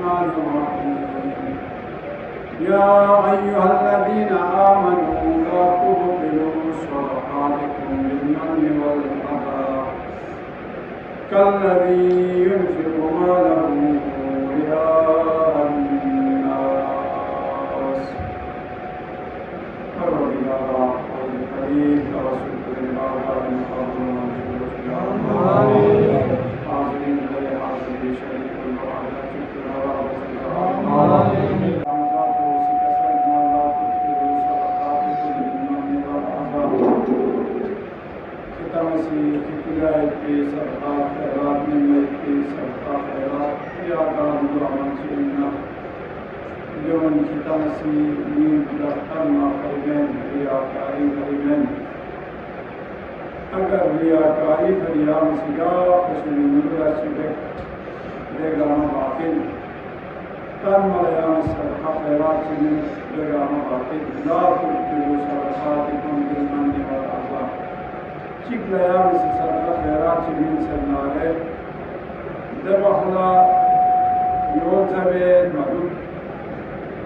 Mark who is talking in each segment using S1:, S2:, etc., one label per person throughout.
S1: الرحمن الرحيم يا أيها الذين آمنوا لا تبطلوا صدقاتكم بالمن والأذى كالذي ينفق ماله رئاء الناس فرضي الله الكريم ورسول الله حاضرين غير حاضرين شريك الوعدات اليوم kita masih mendapatkan maklumat riakari kalian agar riakari fariam segala keseluruhan sebab legama batin tan malayam sedekah khairat ini legama batin la tuqtilu sadaqatikum bil manni wal adha cik layam sedekah khairat ini senare debahla yoltabe madud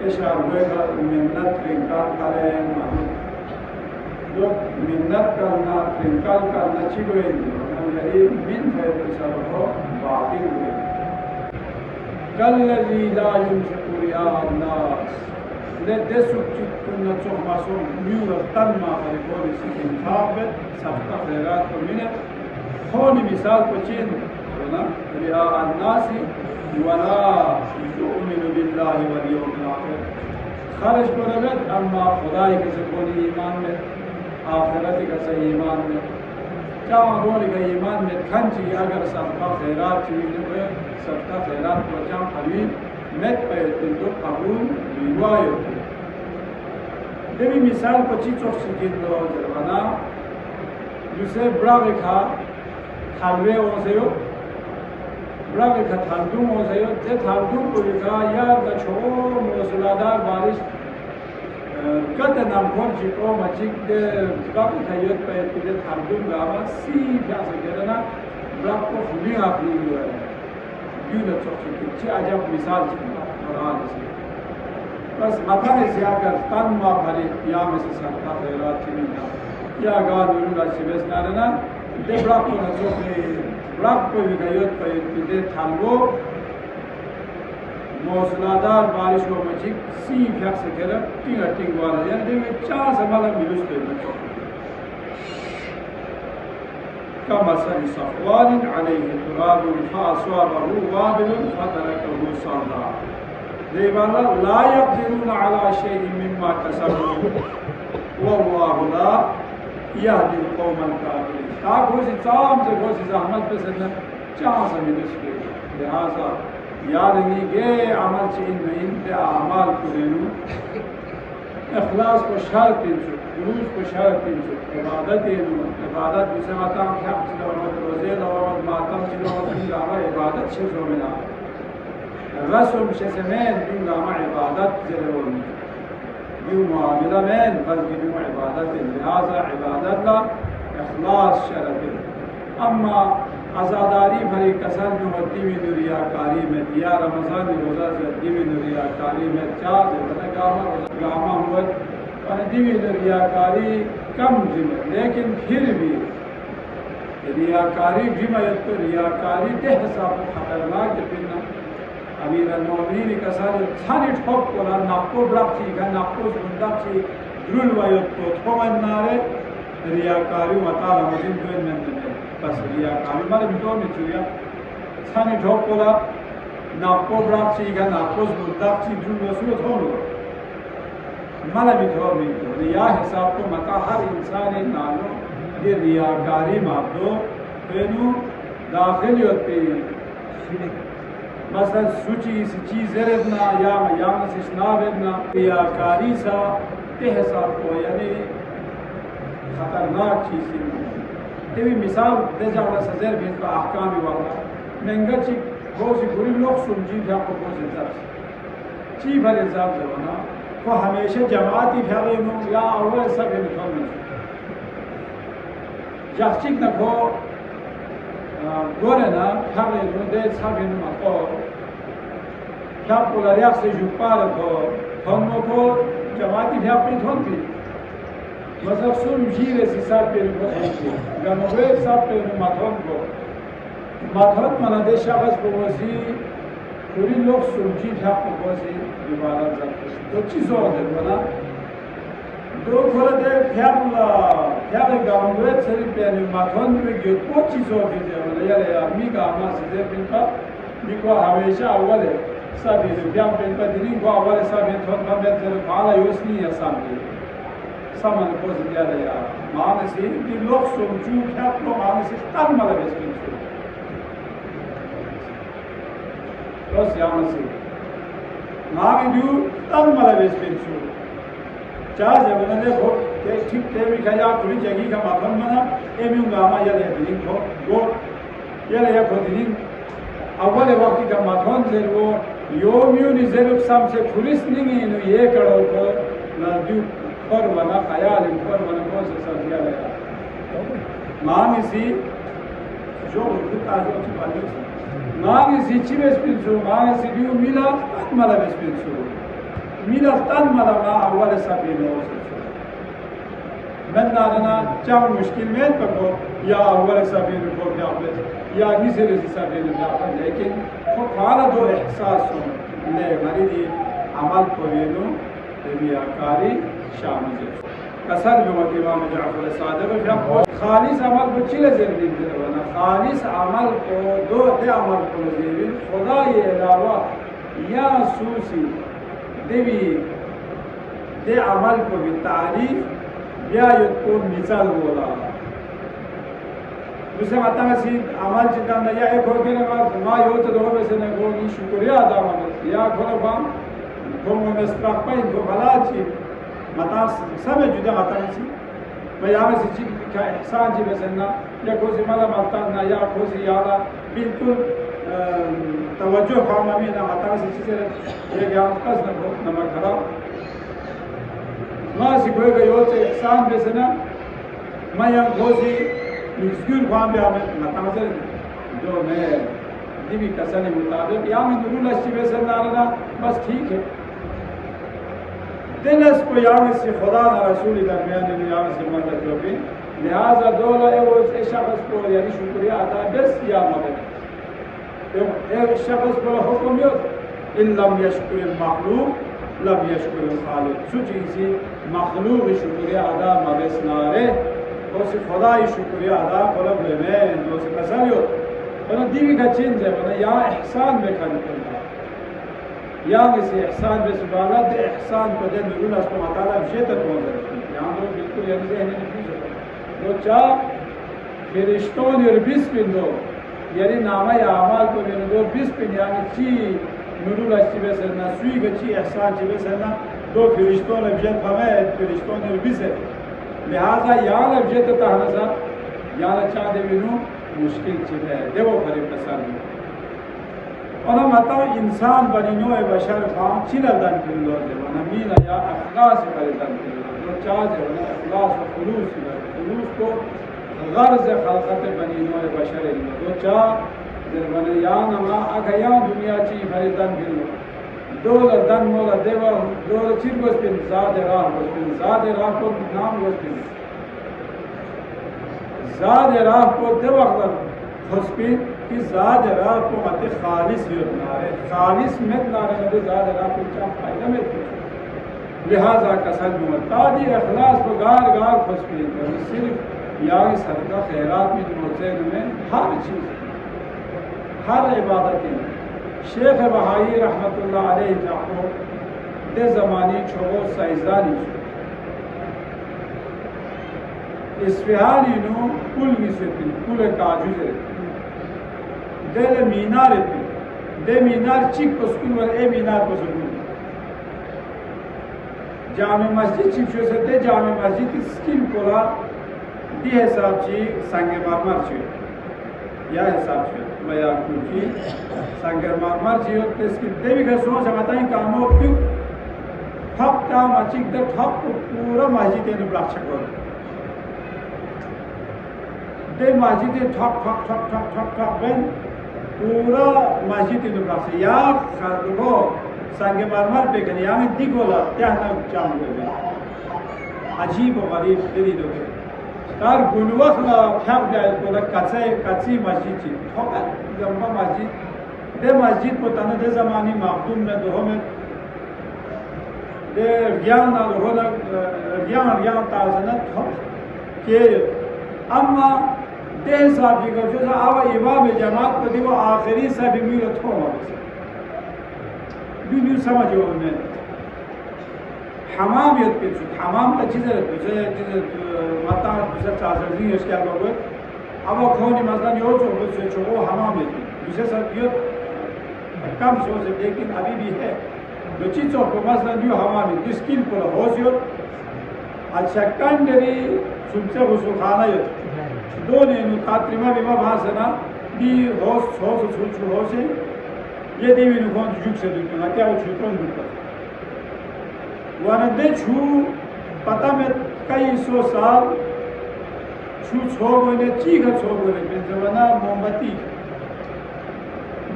S1: Ashar بها منت رنكال كالين مدود دو منت كالنا رنكال كالنا چيگوين يعني من خير بسره باطل وين كالذي لا ينفق رئاء الناس لدسو كنا چوخ ماسوم ميورا تنما خلقوني سكين ثابت سبقا خيرات ومنه خوني مثال پچين رئاء الناس ولا يؤمن بالله واليوم الآخر خارج برمت اما خدای کے سکونی ایمان میں آخرت کا صحیح ایمان میں چاہاں بولی کا ایمان میں کھنچی اگر صدقہ خیرات چیزیں ہوئے صدقہ خیرات کو چاہاں حبیب مت پیتن تو قبول ریوائی ہوتی دیوی مثال پچی چوک سکین لو جروانا جسے بڑا بکھا حلوے ہو سے ہو برای کتالدوم موزایو ته تالدوم کویکا یا دچو موزلادار بارش کت نامکن چیکو مچیک ده باقی تایید باید بیده تالدوم گاما سی پیاسه کردن برای کو فیلی آفری بیاره بیونه چوچی چی عجب مثال چیکا قرآن سی بس مطمئن سی اگر تن ما بری پیام سی سرکا خیرات چیمینا یا گاندورو راچی بس نارنا ده برای کو نزوخی رب کو ہدایت پہ ابتدے تھانگو موسلادار بارش کو مچک سی پھیک سے کہہ رہا ٹنگا ٹنگ والا یعنی دے میں چاہ سمالا ملوس دے بچو كمثل صفوان عليه تراب فأصابه وابل فتركه صلدا دیوانا لا يقدرون على شيء مما كسبوا والله لا يهدي القوم الكافرين تاک ہوسی چام سے ہوسی زحمت پسند چاہ سمی دشکے لہذا یادنی گے عمل چین نہیں دے اعمال کرینو اخلاص کو شرط انسو دروس کو شرط انسو عبادت اینو عبادت جسے ماتام حق چلومت روزے لومت ماتم چلومت دنگا ہما عبادت شزو منا رسم شسمین دنگا ہما عبادت زرونی بیو معاملہ مین بلکہ بیو عبادت لہذا عبادت لا اخلاص شرط اما عزاداری بھری کسر جو دیوی ریاکاری میں دیا رمضان روزہ سے دیوی ریاکاری میں چار گاما ہوت اور دیوی ریاکاری کم جمع لیکن پھر بھی ریاکاری جمع تو ریاکاری تے حساب خطرناک پھرنا امیر المومنین کسر چھانی ٹھوک کولا ناپو برق چی گا ناپو زندق چی درول ویت کو تھومن نارے ریاکاری و تعالی مزین دوین من دنیا بس ریاکاری مالا بیتور می چویا سانی ٹھوک کولا ناپو برق چی گا ناپو زندق چی درول وصولت ہونو مالا بیتور می دو ریا حساب کو مکا ہر انسان نالو یہ ریاکاری مابدو پینو داخلیت پی مثلا سوچی سی چیز ردنا یا یامس اشناب ردنا ریاکاری سا تے حساب کو یعنی خطرناک چیزیں دیوی مثال دے جانا سزیر بھی اس احکامی والا منگا چی گوزی گوری لوگ سمجھی بیا کو گوزی زرس چی بھر الزام زبانا کو ہمیشہ جماعتی پھیلینو یا اول سب انتون میں جخچک نکو گوره نا پھیلینو دے سب Anton popular se jupara thon ko jamati yapni thon pi मतलब सुन जीरे से साथ पे रुको ऐसे गमवे साथ पे रुको माथों मना देश आवाज़ बोझी पूरी लोग सुन जी था बोझी विवाद जाते तो चीज़ों है बना दो खोले दे क्या गमवे सरी पे नि माथों में जो कुछ चीज़ों भी है बना यार मिका आमा से बिल्कुल मिको हमेशा अव्वल है सभी ब्याम पे इनका दिनी को अव्वल सभी थोड़ा कम है काला योसनी है सामने Someone goes together, honestly, the looks of Jew capital, honestly, stand mal bes pinchu. Los yamasi. Nagi du stand mal bes pinchu. Charge abunale go, te tip te mi kaya kuri jagi ka mathon mana, emi ungama yale dinin go, yale ya kodinin. Awale waqti ka mathon zero, yomiu ni zero samse kuris ningi no ye karo ko na du Korwana khayal korwana kosa sardiya laya maani si jo ruta jo chipali maani si chives pinsu maani si diu mila mala ves pinsu mila tan mala ma awal safi no ben narana cham mushkil mein pako ya awal safi ko ya ya nisere safi no ya lekin ko khala do ihsas ne maridi amal ko venu रियाकारी शामिल है कसर जो इमाम जाफर सादिक है खालिस अमल को चिले ज़िंदगी देना खालिस अमल को दो दे अमल को ज़िंदगी खुदा ये अलावा या सूसी देवी दे अमल को भी तारीफ या युद्ध को मिसाल बोला दूसरे माता में सी अमल चिंता न या एक होते ना माँ यो तो दो वैसे न वो नहीं शुक्रिया अदा मानो या खोलो balm como me strappa in dovalati mata sabe juda mata si ma ya se chi ka ihsan ji besna ya kozi mala mata na ya kozi yala bilkul tawajjuh farma में ना mata se chi ये ज्ञान कस न हो नमक खरा ma si कोई का यो से ihsan besna ma ya kozi मिस्कुर फाम पे हमें mata से जो मैं दिवी कसने मुताबिक या में नूरुल अच्छी बेसना ना बस ठीक है दिलस को याम से खुदा ना रसूल दरमियान में याम से मदद होगी लिहाजा दोला ए शख्स को यानी शुक्रिया अदा बस या मदद एक शख्स को हुक्म यो इन लम यशकुर मखलूक लम यशकुर खालिक सुचीसी मखलूक शुक्रिया अदा मबस नारे और से खुदा ही शुक्रिया अदा करो में जो से कसलियो और दीवी का चेंज है वरना या ihsan में करना या किसी ihsan में सुभाला दे ihsan को दे नूरुल अस्मा ताला विशेषता कौन है यहाँ तो बिल्कुल ये नहीं है नहीं सकता तो चा फिरिश्तों ने बिस पिंडो यानी नामा या अमाल को ने दो बिस पिंड यानी ची नूरुल अस्मा से ना सुई का ची ihsan ची से ना दो फिरिश्तों ने विशेष हमें फिरिश्तों ने बिस है लिहाजा यहाँ ने विशेषता हमेशा यहाँ चाहते बिनु मुश्किल चीज़ है देखो गरीब पसंद और हम बताओ इंसान बनी नो बशर खां चिल्लादान के लोग जब नमीना या अखलास करेदान के लोग जो चाहे वो अखलास और खुलूस को गर्ज खलकत बनी नो बशर जो चाह जब बने या नमा अगया दुनिया ची करेदान के लोग दो दन मोला देवा दो चिर को स्पिन ज़ाद राह को नाम को स्पिन ज़ाद राह को देवक़्त खुशबी कि ज़ाद राह को मत खालिस नारे खालिस में नारे नबी ज़ाद राह को क्या फायदा में लिहाजा कसर में तादी अखलास को गार खुशबी सिर्फ या सदका खैरात में मोज़े में हर चीज़ हर इबादत में शेख बहाई रहमतुल्लाह अलैहि जाको दे ज़मानी छोगो साइज़ानी इस्फहानी नो कुल मिसफिन कुल काजुज़े दे मीनार पे दे मीनार चिक को स्कूल वाले ए मीनार को स्कूल जामे मस्जिद चिक जो से दे जामे मस्जिद की स्किल कोला दी हिसाब ची संगे मारमार ची या हिसाब ची मैं कुछ संगे मारमार ची और ते स्किल दे भी घर सोच बताएं कामों क्यों थप का मस्जिद दे थप पूरा मस्जिद ने ब्लॉक चकोर दे मस्जिद ठक बन पूरा मस्जिद ने ब्लॉक से या खादो संगे मरमर पे करी आगे दिगोला क्या ना चाम गए अजीब व गरीब तेरी लोगे तार गुलवख ला ख्याब जाए कोला कच्ची मस्जिद थी ठोका लंबा मस्जिद दे मस्जिद को तने दे ज़मानी माखदूम में दो में दे ज्ञान ना दो ना ज्ञान ताज़ना ठोक के अम्मा दे साहब जी को जो आवा इमाम जमात को दी वो आखिरी सा भी मिलो ठोका भी समझो उन्हें हमाम यद पे हमाम का चीज़ है दूसरे चीज़ माता दूसरे चार्जर नहीं उसके आगे वो अब वो कौन मसला नहीं हो तो उससे छोड़ो हमाम यद दूसरे सब यद कम सोच है लेकिन अभी भी है जो चीज़ों को मसला नहीं हमाम यद स्किल को हो सियो अच्छा कंडरी सुनते हो सुखाना यद दो ने नु तात्रिमा बिमा भाषा भी होश से ये देवी नु कौन जुग से दुखना क्या वो छुट्रों दुखता वानदे छू पता में कई सौ साल छू छोड़ ने चीख छोड़ ने बेजवाना मोमबत्ती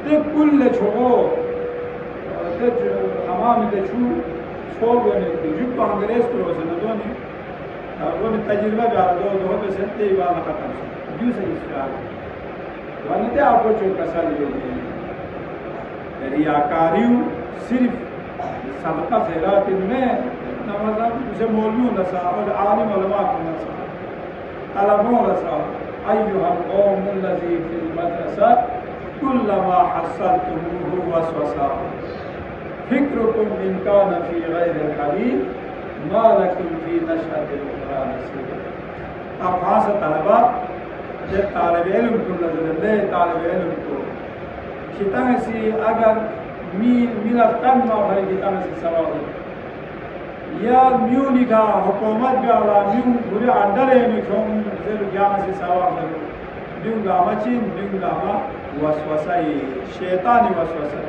S1: दे कुल छोड़ो दे हमाम दे छू छोड़ ने जुग को अंग्रेज को रोज़ न दोने वो ने तजुर्बा जा दो पे सत्ते वाला खत्म दूसरे इसका वानदे आपको चोका साल जो रियाकारियों सिर्फ सदका खैरात इनमें नमाज़ उसे मौलवी नसा और आलिम उलमा को नसा तलबों नसा अय्युहल कौमुल लज़ी फिल मदरसा कुल्लमा हस्सलतुमूहु वस्वसा फिक्रुकुम इन कान फी गैरिल हदीस मा लकुम फी नशअतिल उखरा नसीब अब खास तलबा जब तालिब इल्म को नजर दे तालिब इल्म को किताब से अगर मिला तन मा भरे किताब से सवाल या म्यूनी का हुकूमत भी आला म्यून पूरे अंडर है मिखों से ज्ञान से सवाल करो म्यून गामा चीन म्यून गामा वसवसा ये शैतानी वसवसा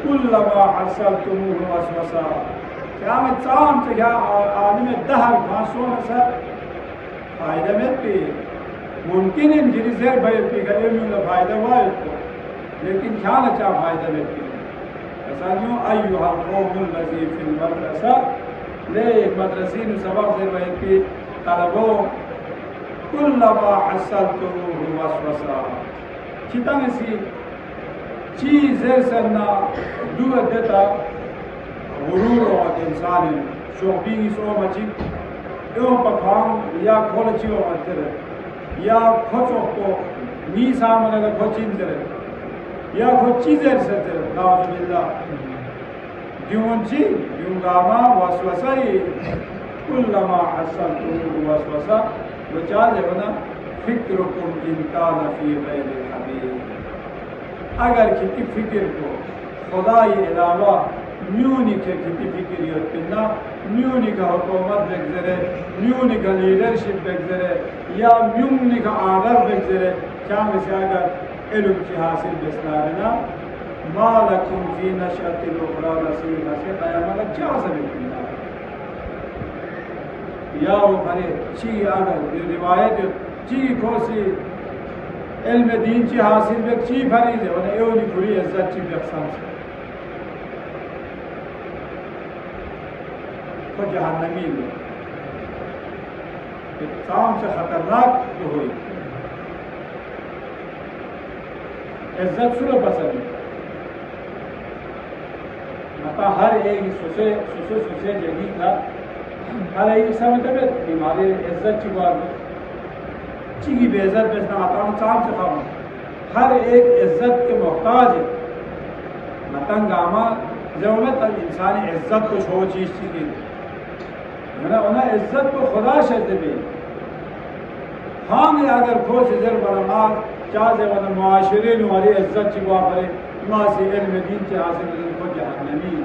S1: कुल्लमा हस्सलतुमूहु वसवसा क्या में चाम से क्या आदमी दहर घासों से फायदा में पे मुमकिन है जिस ज़र भाई पे करें में फायदा हुआ है लेकिन क्या ना चाह फायदा में पे ऐसा न्यू अय्युहल कौमुल लज़ी फिल मदरसा ले मदरसी ने सबक ज़र भाई पे तलबों कुल्लमा हस्सलतुमूहु वसवसा कितना सी चीज़ सन्ना दूर देता गुरूर और इंसान शोपिंग सो मची एवं पखान या खोल चियो अंतर या खोचो को नी सामने का खोचिन करे या खोचीज़र से तेरे नाज़ुबिल्ला ड्यूंची ड्यूंगामा वसवसाई कुल्लमा हस्सलतुमूहु वसवसा बचा लेना फिक्रुकुम इन कान फी गैरिल हदीस अगर किसी फिक्र को खुदा के अलावा म्यूनी के किसी फिक्र योजना म्यूनी का हुकूमत बेगज़रे म्यूनी का लीडरशिप बेगज़रे या म्यूनी का आर्डर बेगज़रे क्या मिसाल अगर इल्म की हासिल बेसलाना मालकुम फी नशअतिल उखरा नसीब से क़यामत क्या सबक या वो भरे ची अगर रिवायत ची कोसी इल्म दीन ची हासिल बेक ची फरीज़ है उन्हें एवनी पूरी इज्जत ची बेकसान से को जहन्नमी में इत्ताम से खतरनाक तो हुई इज्जत सुनो पसंद मता हर एक सुसे जगी था हर एक समय तक बीमारी इज्जत की बात चीज़ बेइज्जत बेचना आता चाम से खाऊं हर एक इज्जत के मोहताज है मतंग आमा जब में तब इंसानी इज्जत को छो चीज़ की मैंने उन्हें इज्जत को खुदा शर्त भी हाँ मैं अगर खोज जर बरमार चाहे वाला मुआशरे में वाली इज्जत की बात करे मासी इल्म दीन के हासिल को जहन्नमी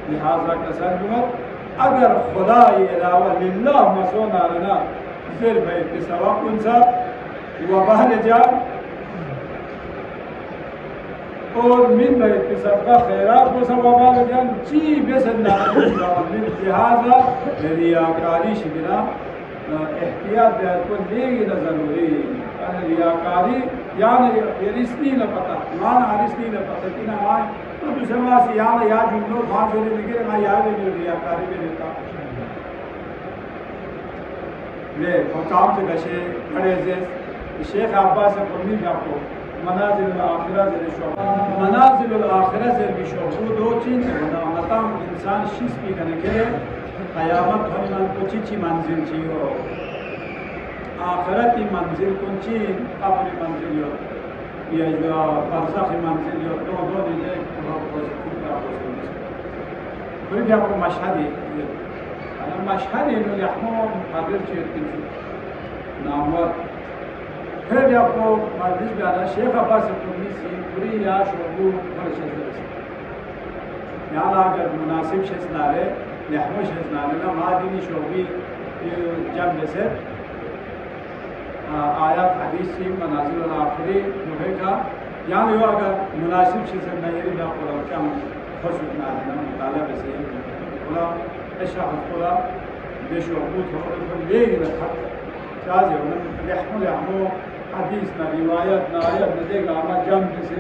S1: लिहाजा तसल्लुत अगर खुदा के अलावा लिल्लाह मसोना लना ज़र भाई के सवाब उनसा वबाल जा और मिन भाई के सबका खैरात को सवाब जान ची बेसन्ना लिहाजा रियाकारी शिकना एहतियात को लेगी ना ज़रूरी रियाकारी यान रिस्नी न पता मान रिस्नी न पता कि ना आए तो दूसरे मास यान या जुमलो भाग होने लगे ना या भी रियाकारी में रहता ले काम से गशे खड़े से शेख अब्बास अपनी जाको मनाजिल आखिरा से शो मनाजिल आखिरा से भी शो वो दो चीज बना मताम इंसान शीश भी करने के लिए क़यामत होने को चीची मंजिल चाहिए आखिरती मंजिल कुंची अपनी मंजिल यो ये जो बरज़ख मंजिल यो दो दो दिले कोई भी आपको मशहदी अना मशहदी नो यहमो मुक़ाबिल चीज़ नामवर फिर भी आपको मजलिस में आना शेख अब्बास अपनी सी पूरी या शोबू बरशत यहाँ अगर मुनासिब शेख नारे यहमो शेख नारे ना मादिनी शोबी जब जैसे आयात हदीस से मनाजिल आखिरी जो का यहाँ यो अगर मुनासिब से नजरी में आपको क्या खुश उठना है मुताला वैसे बोला ऐसा बोला बेशोबूत हो ले रखा चाहे उन्हें यहमो हदीस ना रिवायत ना आयत न देगा हमारा जम जैसे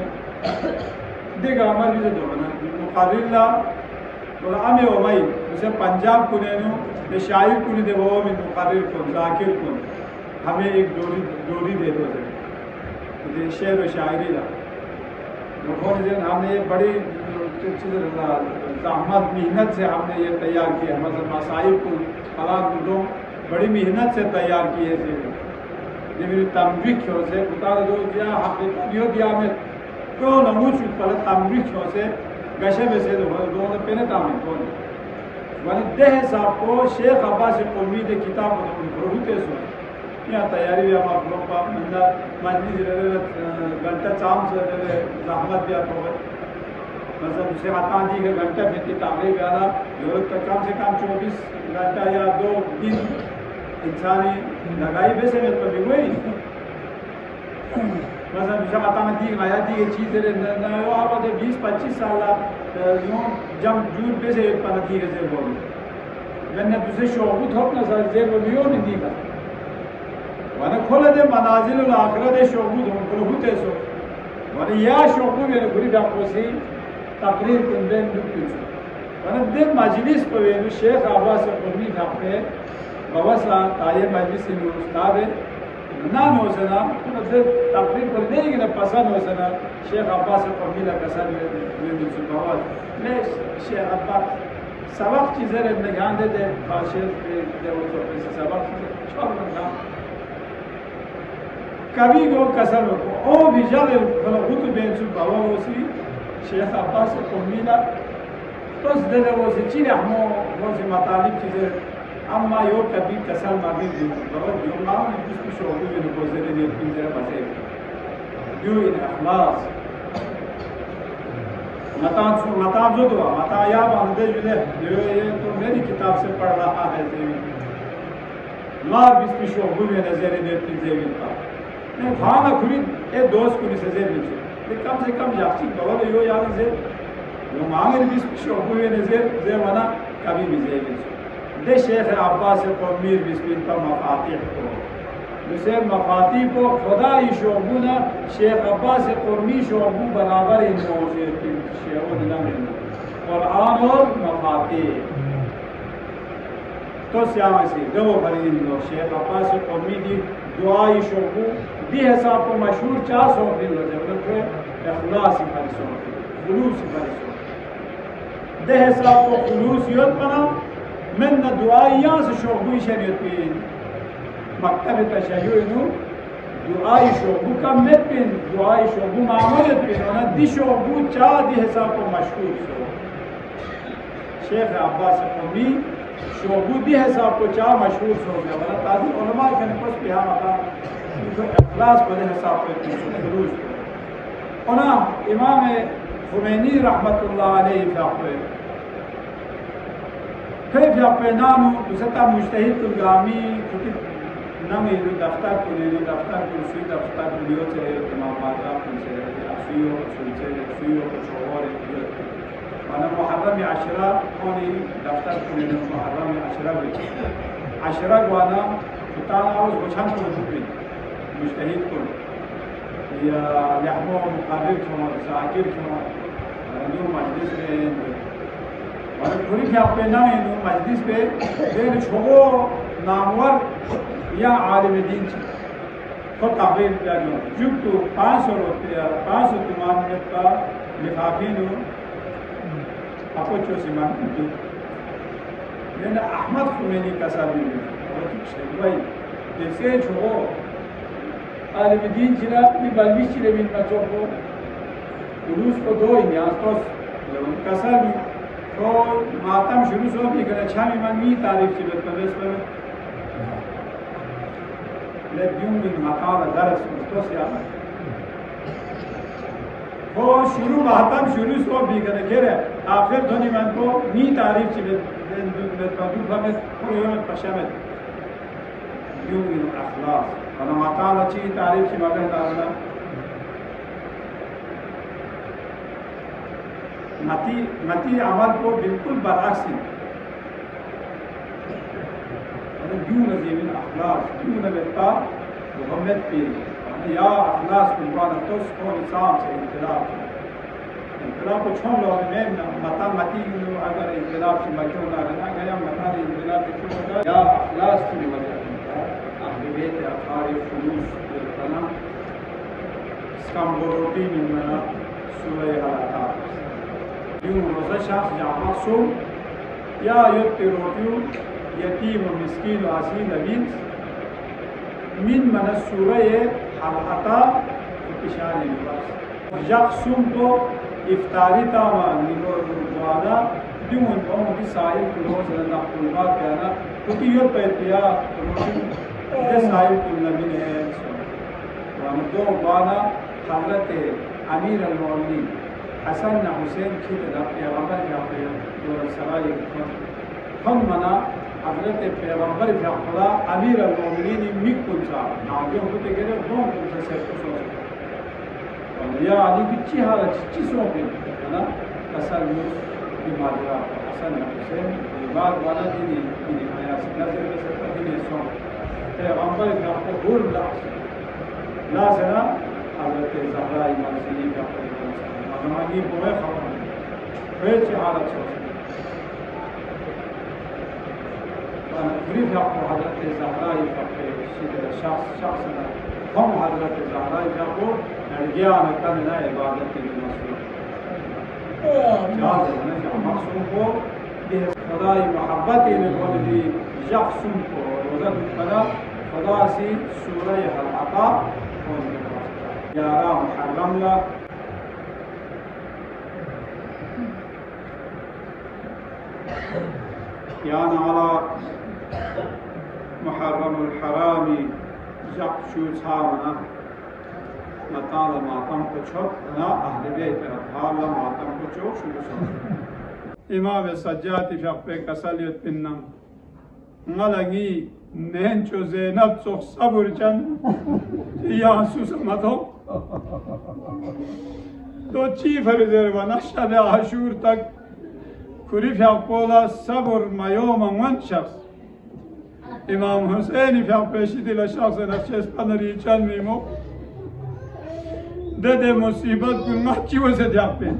S1: देगा हमारे भी तो बना मुकाबिला बोला अमे ओमई उसे पंजाब कुने नो ये शायर कुने दे वो में मुकाबिल को जाकिर को हमें एक जोड़ी दे दो तो शेर व शायरी ला लोगों ने हमने ये बड़ी ज़हमत मेहनत से हमने ये तैयार किया मतलब मसाइब को हालात को बड़ी मेहनत से तैयार किए थे लेकिन तमरीक से बता दो क्या हकीकत यो दिया में क्यों नमूच पर तमरीक से गशे में से दो पहले काम कौन वाली देह साहब को शेख अब्बास कौमी दे किताब होते सो यहाँ तैयारी भी हम आप लोग का मंदा मजलिस घंटा चाम से जहमत भी आप मतलब उसे आता दी का घंटा फिर ताबे भी आना यूरोप तक कम से कम 24 घंटा या 2 दिन इंसानी लगाई वैसे में तो भी वही मतलब उसे आता ना दी आया दी ये चीज़ें ना वो आप 20-25 साल यूँ जब जूर पे से एक पना दी से बोल मैंने दूसरे शोबूत हो अपना सर जेर वो लियो नहीं दी का वाने खोले दे मनाजिल आखिरत दे शोबूत हम को होते सो वाने या शोबू मेरे बुरी डाको से तकरीर कुंदन दुखी वाने दे मजलिस पे वे शेख अब्बास कौमी ढापे बवसा ताये मजलिस में उस्ताद ना नौसना मतलब तकरीर पर नहीं कि पसंद नौसना शेख अब्बास कौमी ला कसर में सुबह ले शेख अब्बास सबक चीज़ें रहने ध्यान दे दे खासियत दे वो तो सबक छोड़ ना कभी को कसर को ओ भी जगह खुद बेन सुबह वो सी शेख अब्बास कौमी ला तो ज़्यादा वो से चीज़ हमो वो से मतालिब चीज़ें अम्मा यो कभी कसर मांगी दी बहुत जो माँ ने किसकी शोभी में को ज़्यादा नहीं तीन जरा बसे यो इन अखलास मताब जो दुआ मता या बांधे जुले ये तो मेरी किताब से पढ़ रहा है जेवी मार किसकी शोभी में नजर नहीं तीन जेवी का नहीं खाना खुरी एक दोस्त को नहीं सजे नहीं कम से कम जाती बहुत यो याद से वो मांगे किसकी शोभी में नजर जे वना कभी भी जेवी दे शेख अब्बास कौमीर बिस्मिल पर मफातिह को उसे मफाती को खुदा ही शोबूना शेख अब्बास कौमी शोबू बराबर इन कुरान और मफाती तो श्याम से दो भरी लोग शेख अब्बास कौमी की दुआई शोबू दी हिसाब को मशहूर 400 दिन हो जाए इखलास फरिसों खुलूस फरिसों दे हिसाब को खुलूसियत बना من دعائیان سے شعبوی شریعت پین مکتب تشیعینو دعای شعبو کا مت پین دعای شعبو معمولیت پین اونا دی شعبو چاہ دی حساب کو مشہور سو شیخ عباس قومی شعبو دی حساب کو چاہ مشہور سو گیا والا تازی علماء کنے پس پیہا مطا اخلاص پر حساب کو خروج اونا امام خمینی رحمت اللہ علیہ فاقوے كيف يقينانو بستا مجتهد الجامي كتب نمي له دفتر كله له دفتر كل شيء دفتر كله سير تمام ماذا كل سير أسيو سلسلة أسيو شوار أنا محرم 10 هوني دفتر كله محرم 10 10 وانا فتانا أوز بشان كله مجتهد كل يا لحمو مقابل كما ذاكر كما نور مجلس بين और पूरी क्या पे ना है नूर मजलिस पे बेन छोगो नामवर या आलिम दीन को ताबीर किया गया जुब तो 500 रुपया 500 तुमान में का लिफाफी नो आपको चो सिमान की मैंने अहमद खुमैनी का साबी और कुछ भाई जैसे छोगो आलिम दीन चिरा भी बल्बी चिरे बिन बच्चों को उलूस को दो इन्यास तो कसर भी तो मातम शुरू से भी कर अच्छा भी मनवी तारीफ से बतवेस पर ले यूं भी माता का दर्स तो से आता तो शुरू मातम शुरू से भी कर करे आखिर धोनी मन को नी तारीफ से बतवेस पर पूरे में पशामत यूं भी अखलास और माता अच्छी तारीफ से मगर दाना मती अमल को बिल्कुल बरअक्स क्यों नजीम अखलास क्यों नबता मोहम्मद पे या अखलास कुर्बान तो उसको निसाम से इनकलाब को छोड़ लो मैं मता मती अगर इनकलाब से मचो ना रहना गया मता इनकलाब से छोड़ होगा या अखलास की वजह अहले बैत अखार फुलूस बिलतना स्कम्बोरोटी मिलना सूरह हलाकात यूं रोज़ा शख्स जहाँ मासूम या युत्ती रोटियों यतीम व मिस्कीन व असील नबीन मिन मन सूरह हलाका इशारे निवास यक्सुम तो इफ्तारी तामा निलो रुवादा यूं उन की साहिल क्लोज लना कुलबा प्यारा कुटी यो पैतिया रोटी ये साहिल कुल नबी है वाना दो वाना हज़रत अमीर अल-मोमिनीन हसन न हुसैन की तरफ पैगंबर जाते जो सराय हम मना हजरत पैगंबर जाफरा अमीर अल-मोमिनीन मिकुल सा नाजियों को ते गरे वो कुछ से कुछ और या अली की चिहारा चिसों पे ना असल में माजरा हसन न हुसैन बात वाला दी आया नजर में से पति सो पैगंबर जाफर गुल ला सना हजरत ज़हरा इमाम सलीम का हमारी बोले खबर वैसे हालत गरीब आपको हजरत ज़हरा के शख्स हम हजरत ज़हरा को ज्ञान करना इबादत की मसरूफ मकसूम को खुदाई मोहब्बत बोली यकसुम को रोज़ा दुखना खुदा से सूरह हलाका 11 मुहर्रम ला यान आला मुहर्रम الحرامي जक्शु छावना मताल मातम को छोक ना अहले बैत हाल मातम को छोक शुरू इमाम सज्जाती फक़े कसलियत पिन्नम ngalaŋi nencho Zeynep çok sabırcan yasus mato to chi farizerva nashale ashur tak kurif yappola sabır mayoma man şahs İmam Hüseyin faqeşi dile şahsen afşes panari çalmimo dede musibet günah çivese yaptı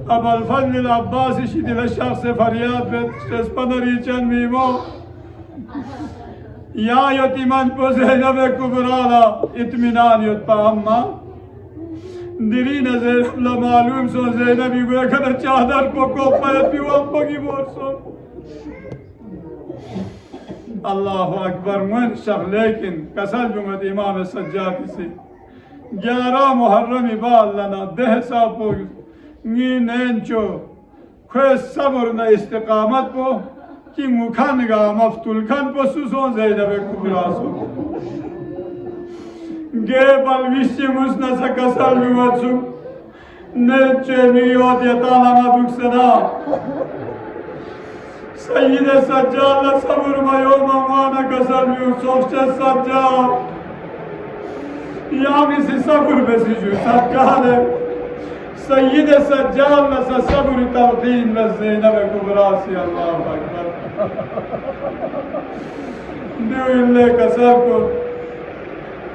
S1: Abul Fadl Abbas dile şahse feryat ve şahs panari çalmimo या यतीमान को ज़ैनब कुबराला इत्मीनान युत्पा अम्मा दिरी न ज़ैनब ला मालूम सो ज़ैनबी को अगर चादर को पैत भी अम्मा की बोर सो अल्लाह अकबर मन शख लेकिन कसर जुमत इमाम सज्जाती से 11 मुहर्रम बाल लना देह सापो नी नेंचो खुश सब्र न इस्तिकामत को कि मुखान गा मफ्तुल खान पसुसों ज़ैनब कुबरासो गे बलविश्य मुस्ना सकसल विवत्सु नेचे नियोत यताला मदुक्सना सय्यद सज्जाल सब्र मयो ममाना कसल विवत्सोक्ष सज्जाल या मिसी सब्र बेसिजु सज्जाल सय्यद सज्जाल नसा सब्र तलqीन व ज़ैनब कुबरासी अल्लाह अकबर दिल कसर को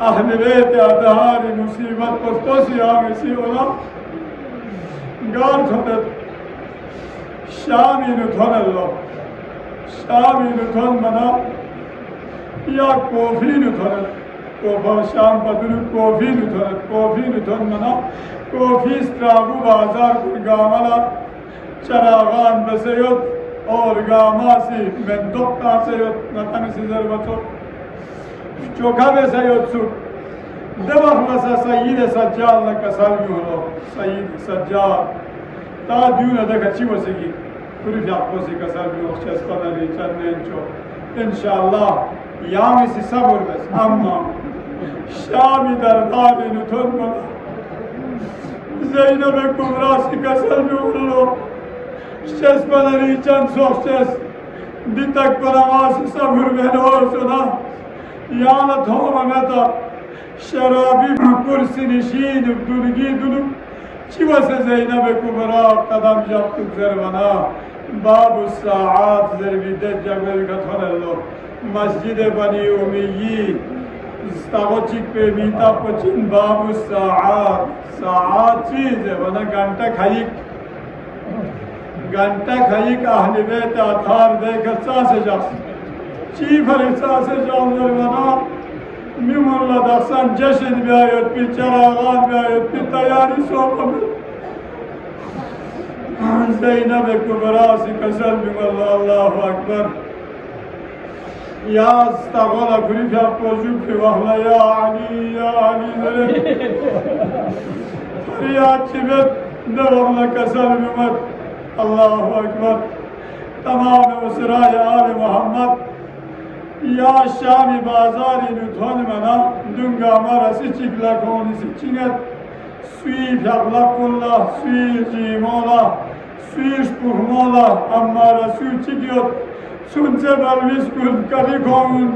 S1: ahli beyt adhari musibet postosi amesi ona gar thonet Şaminu tonello Şaminu ton mana ya kofinu tonet kofa Şam badunu kofinu ton mana kofi stragu bazar kurgamala çarağan beseyot orgamasi mendokta seyot natani sizler bato çoka beseyot su devahlasa sayyide sajjalna kasalmiulo sayyid sajjal ta düğüne de kaçı vasiki kurif yapması kasalmiulo çespanari çannenço inşallah yamisi sabır bes amma Şami dardarinu tonmana Zeynep'e kubrası kasalmiulo çespanari çan sohçes ditak paraması sabır beni olsuna yağla tohuma meta şerabi kursi nişinim dulup çivase Zeynep-i Kubra kadam yaptık zervana babu saat zervide cagvel katonello masjid-e bani umiyyi stagoçik pe mita pacin babu saat çize bana घंटा खयिक ahli beyt athar dekar sase jas çifar sase janlar bana Mimurla daksan ceşin bir ayet, bir çarağan bir ayet, bir tayari sohbet. Zeynep-i Kubra'sı kasel bimallah Allahu Akbar. Ya stağola kulüp yapbozuk ki vahla ya Ali zere. Feryat çibet devamla kasel bimal Allahu Akbar. Tamam-ı sırayı Ali Muhammed. Ya Şami bazari nütonmena dünga marası çikla konisi çinet suyi fyaklakulla suyi cimola suyi şpuhmola ammara suyi çikiyor sunce belviskul kari konun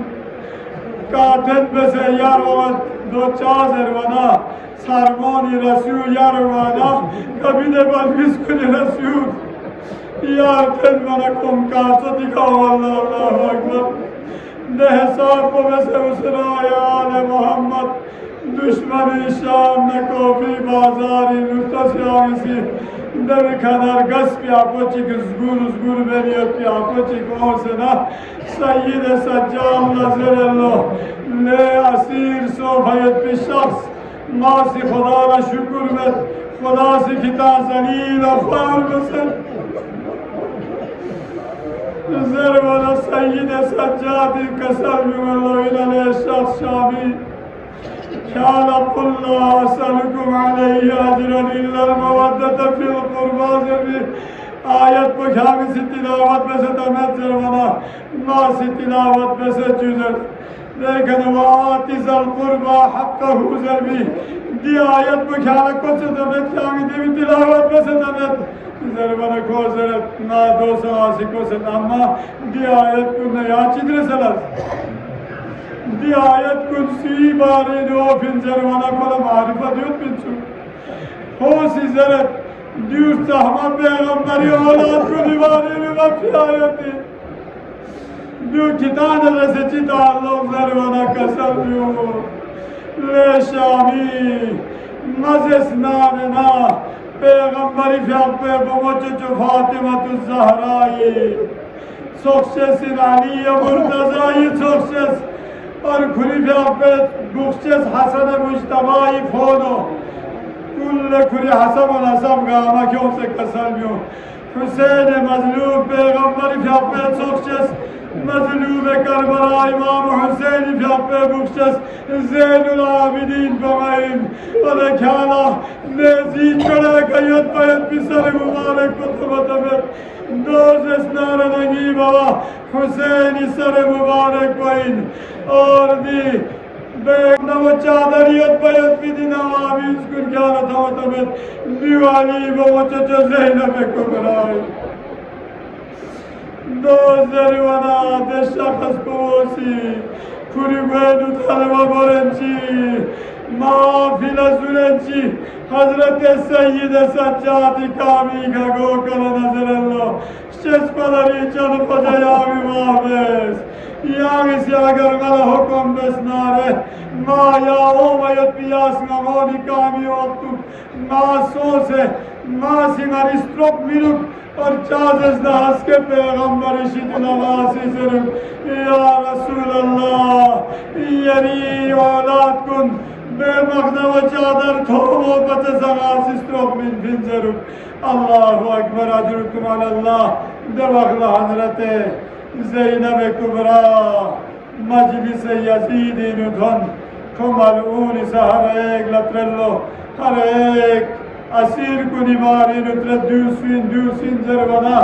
S1: katet bese yarvavat doçazer vana sarmoni rasyu yarvana kabide belviskul rasyu yarten vana kom kaçati kavallah Allahu Akbar ne hesap o mesevsına ya Ali Muhammed düşmanı Şam ne kofi bazari nurtasyanisi ne bir kadar gasp yapoçik zgur veriyot yapoçik olsana Sayyid-e Sajjal Nazirello ne asir sofayet bir şahs masi Khuda'la şükür ve Khuda'sı kitazeliyle khar mısın? Zervana Sayyid-e Sajjad-i Kasalmümellahu ilâle eşşâh Şami Kâla kullâ asalukum aleyhi acran illel mevaddete fil kurba zerbi ayet bu kâmisi tilavat bese temet zervana nâsi tilavat bese cüzer Lekene ve âtizal kurba hakkahu zerbi diye ayet bu kâla koçu temet kâmi devi tilavat bese temet Zervana kozeret na dosa asikoset amma di ayet kunna ya çidreseler. Di ayet kun si bari do fin zervana kola marifat yut binçu. Ho sizlere diyor Ahmet Peygamberi olat kuni bari bir vakti ayeti. Diyor ki tane reseci de Allah zervana kasar diyor. Le Şami nazes narena Peygamberi fiyakbe babacıcı Fatıma-tü Zahra'yı Sokşesin Aliye Murtaza'yı sokşes Arkuri fiyakbe Bukşes Hasan-ı Mujtaba'yı fono Kulle kuri hasabın hasab gama ki olsa kasalmıyor Hüseyin-i mazlum Peygamberi fiyakbe sokşes Mazlum-e Karbala İmam-ı Hüseyin-i fiyakbe Bukşes Zeynul Abidin bamayın Bana kâla Nezî köle kayıt bayıt pisarı mübarek kutubatabet Doz esnârına giy baba Hüseyin-i sarı mübarek bayın Ordi Beğenava çadariyat bayat bidin avabi Üskür kâla tavatabet Divali baba çaça Zeynep-e Kubra'yı Dozları bana deşakas kovosi Kuri güvenü talva borenci माफिल सुरंची हजरत सय्यद सज्जाद कामी का गोकल नजर अल्लाह शेष पदरी चल पजायावी माफेस Yagi से अगर गला हुक्म बेसनारे मा या ओ मयत पियास नगोनी कामी वक्तु मा सोसे मा सिंगारी स्ट्रोक मिरुक और चाज़स दहस के पैगंबर इशित नवासी जरूर या रसूल अल्लाह यरी औलाद कुन बेमखना चादर थोमो पते सगासी स्ट्रोक मिन फिंजरू अल्लाहु अकबर अजरुकुम अल्लाह दवखला हजरते ज़ैनब कुबरा मजलिस यज़ीद धन कमलून हर एक लत्रल्लो हर एक असीर को निवारी नुत्र दूसिन जरवना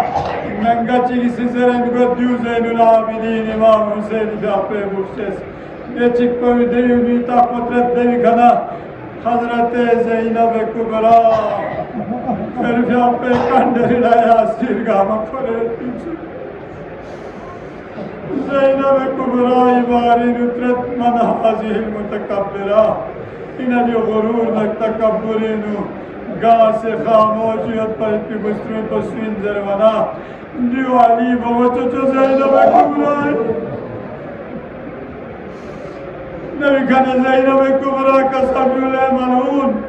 S1: नंगा चिकी सिजरन को दूज़ैनुल आबिदीन इमाम हुसैन जापे बुक्सेस बेचिक पर देवी तापत्र देवी खना हजरत ज़ैनब कुबरा फिर जापे कंडरी लाया असीर गामा फरे ज़ैनब कुबरा इबारी नुत्रत मन हाजिल मुतकब्बिरा इन्हें गुरूर नक तकब्बुरीनु गासे खामोशियत पर इतनी मुस्लिम तस्वीर जरवाना दिवाली बहुत चो ज़ैनब कुबरा नबी खाने ज़ैनब कुबरा का सब्युले मलून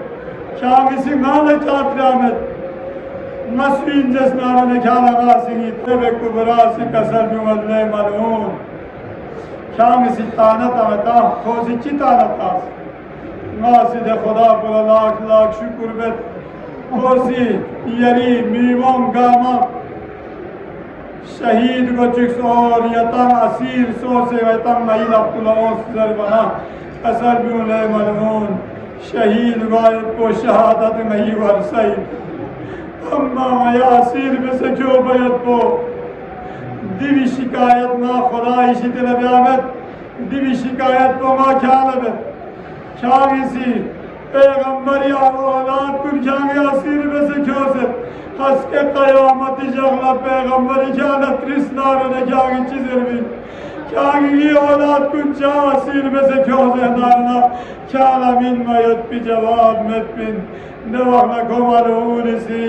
S1: शामी सिंगाने चात्रियामत मस्वीन जस्नारा ने ख्याला गासिंगी तबे कुबरा से कसर जुमले मलून शामी सितानत आवता खोजी चितानत आस नासिद खुदा पर लाख लाख शुक्र बेत खोजी यरी मीमों गामा शहीद को चिक्स और यतम असीर सो से यतम महिला अब्दुल्लाह जरबना कसर जुमले मलून शहीद गायब को शहादत नहीं वरसाई अम्मा यासीर में से क्यों बैत को दिवी शिकायत ना खुदा इशित नबियामत दिवी शिकायत को माँ ख्यालत ख्याली सी पैगंबर या औलाद कुछ ख्याली यासीर में से क्यों से हंस के क़यामत जगला पैगंबर ख्यालत रिश्नार ने ख्याली चीज़ें भी ख्याली ये औलाद कुछ यासीर में से क्यों से नारना ख्याला मिन मयत पी जवाब में पिन नवाखला घुमालून सी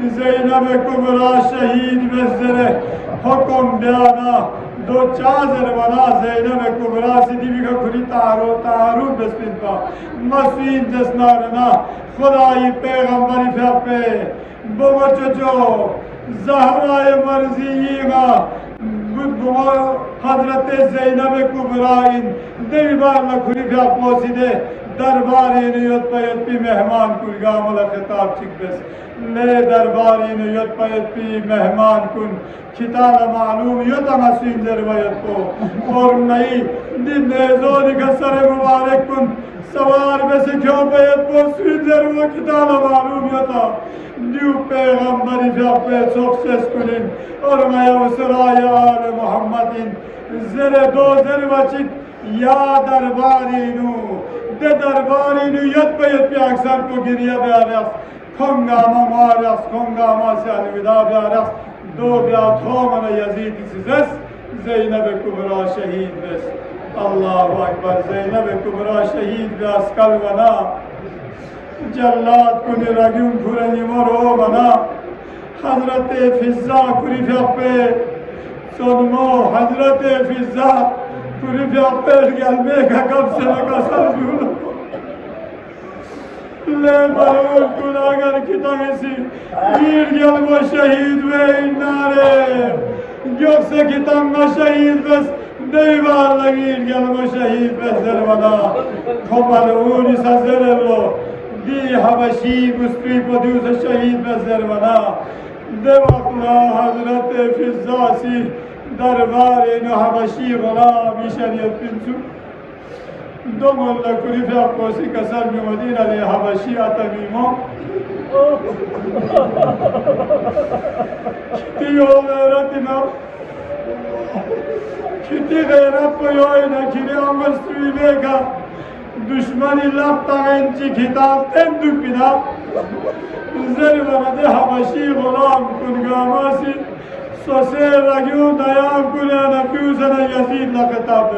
S1: ज़ैनब कुबरा शहीद बेज़रे हुक्म बयाना दो चाज़र वाला ज़ैनब कुबरा सी दिवी का खुली तारू बेस्पिन पा मस्वीन जस्नारना खुदाई पैगंबरी फ़्यापे बोचो ज़हराए मर्ज़ी का हजरत ज़ैनब कुबरा इन देवी बार न खुली फ़्यापो सीधे दरबारी नियत पी मेहमान कुल गामला खिताब चिकबस ले दरबारी नियत पी मेहमान कुन खिताब मालूम यत मसीन जरवयत को और नहीं दिन जोन का सर मुबारक कुन सवार में से क्यों पयत को सुन जरव खिताब मालूम यता न्यू पैगंबरी जापे सक्सेसफुलिन और मैं उसराय आल मोहम्मदिन जरे दो जरवचिक या दरबारी नु दे दरबारी नु यत पे अक्सर को गिरिया ब्यारस खोंगा मा से अलविदा ब्यारस दो ब्या थो मन यजीद सिजस ज़ैनब कुबरा शहीद बस अल्लाहु अकबर ज़ैनब कुबरा शहीद बस कल वना जल्लाद कुन रगुम फुरनी मरो बना हजरत फिज़ा कुरी पे सोनमो हजरत फिज़ा पूरी व्यापार गलबे का कब से लगा सर ले बरूर गुनाहगार की तमेसी वीर गल वो शहीद वे नारे जो से की तम शहीद बस देवार लगी गल वो शहीद बस दरवाजा खबरूनी सजर लो दी हबशी गुस्त्री पदूस शहीद बस दरवाजा देवखला हजरत फिज़ासी दरबार इन हबशी गुलाम शरीयत पिंसु दो मोल्ला कुरी फ़्यापोसी कसर में मदीना ले हबशी तमीमो किती हो गैरत ना किती गैरत को यो ना किने अंगस्त्री लेगा दुश्मनी लगता है इंची खिताब तें दुपिना जर वरदे हबशी गुलाम कुनगामासी सोसे रगियो दयाम कुने नफ्यूज़ न यज़ीद लखताब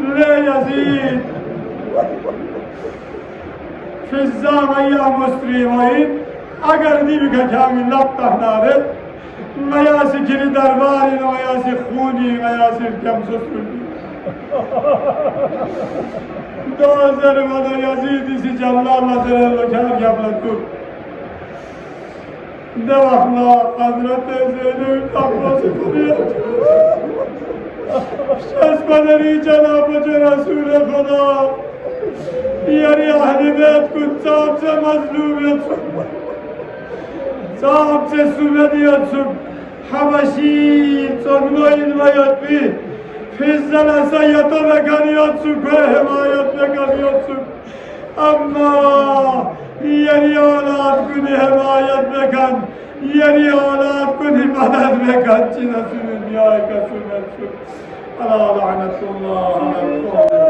S1: ले यज़ीद في الزمان يا مسلمين اگر دیو که کمی لب تهناره میاسی کلی درباری میاسی خونی میاسی کم سسرونی دوزر مدر یزیدی سی جلال نظر لکر گبلتو دوخنا حضرت زینب عباسی فریاد شش بدری جناب رسول خدا یاری اهل بیت کن صاحب سے مظلومیت سن صاحب سے سومدیت سن حبشی چنگوین ویت بی فیزن سیتو بکنیت سن که حمایت بکنیت سن اما یاری اولاد کنی حمایت بکن یاری اولاد کنی مدد بکن چی نسون نیای که سنت سن علا لعنت الله